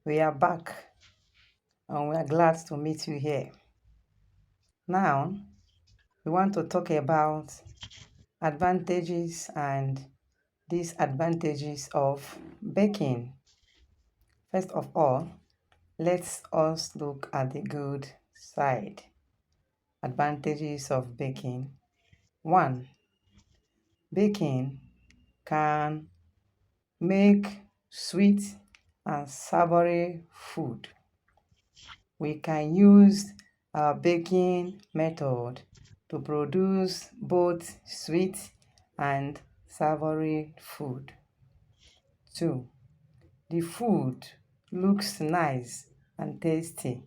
We are back and we are glad to meet you here. Now, we want to talk about advantages and disadvantages of baking. First of all, let's us look at the good side. Advantages of baking. 1. Baking can make sweet and savory food. We can use our baking method to produce both sweet and savory food. 2. The food looks nice and tasty.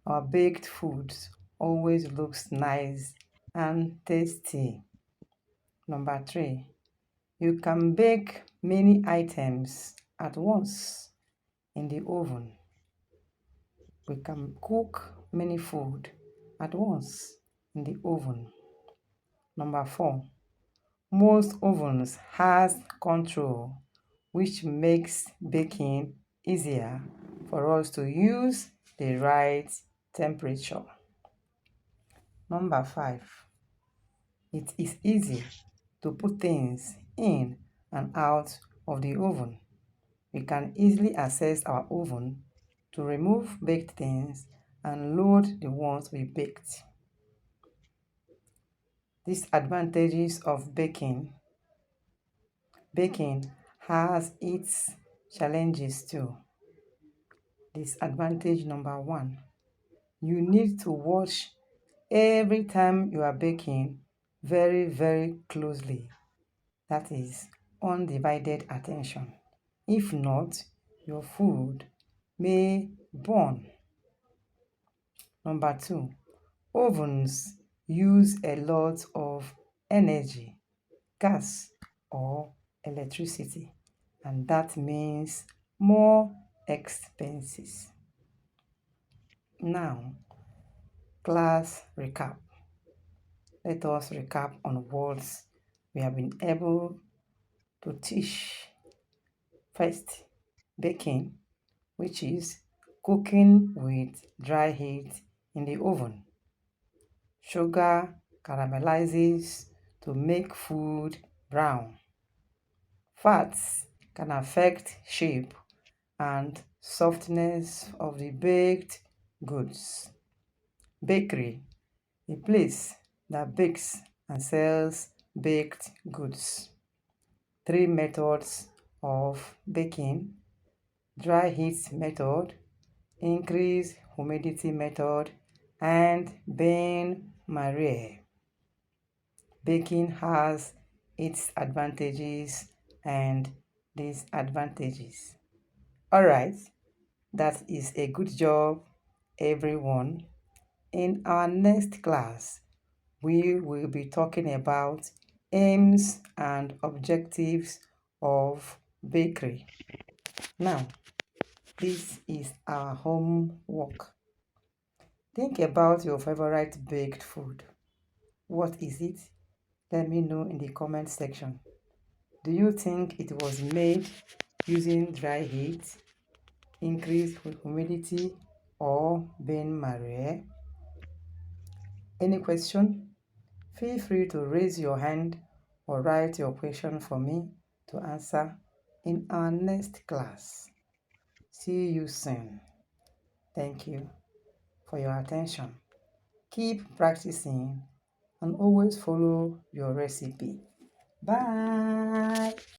Our baked foods always looks nice and tasty. Number 3. You can bake many items at once in the oven. We can cook many food at once in the oven. Number 4. Most ovens has control, which makes baking easier for us to use the right temperature. Number 5. It is easy to put things in and out of the oven. We can easily access our oven to remove baked things and load the ones we baked. Disadvantages of baking. Baking has its challenges too. Disadvantage number 1. You need to watch every time you are baking very, very closely. That is undivided attention. If not, your food may burn. Number 2. Ovens use a lot of energy, gas, or electricity, and that means more expenses. Now, class recap. Let us recap on words we have been able to teach. First, baking, which is cooking with dry heat in the oven. Sugar caramelizes to make food brown. Fats can affect shape and softness of the baked goods. Bakery, a place that bakes and sells baked goods. 3 methods of baking: dry heat method, increased humidity method, and bain-marie. Baking has its advantages and disadvantages. Alright, that is a good job, everyone. In our next class, we will be talking about aims and objectives of bakery. Now, this is our homework. Think about your favorite baked food. What is it? Let me know in the comment section. Do you think it was made using dry heat, increased humidity, or bain-marie? Any question? Feel free to raise your hand or write your question for me to answer in our next class. See you soon. Thank you for your attention. Keep practicing and always follow your recipe. Bye.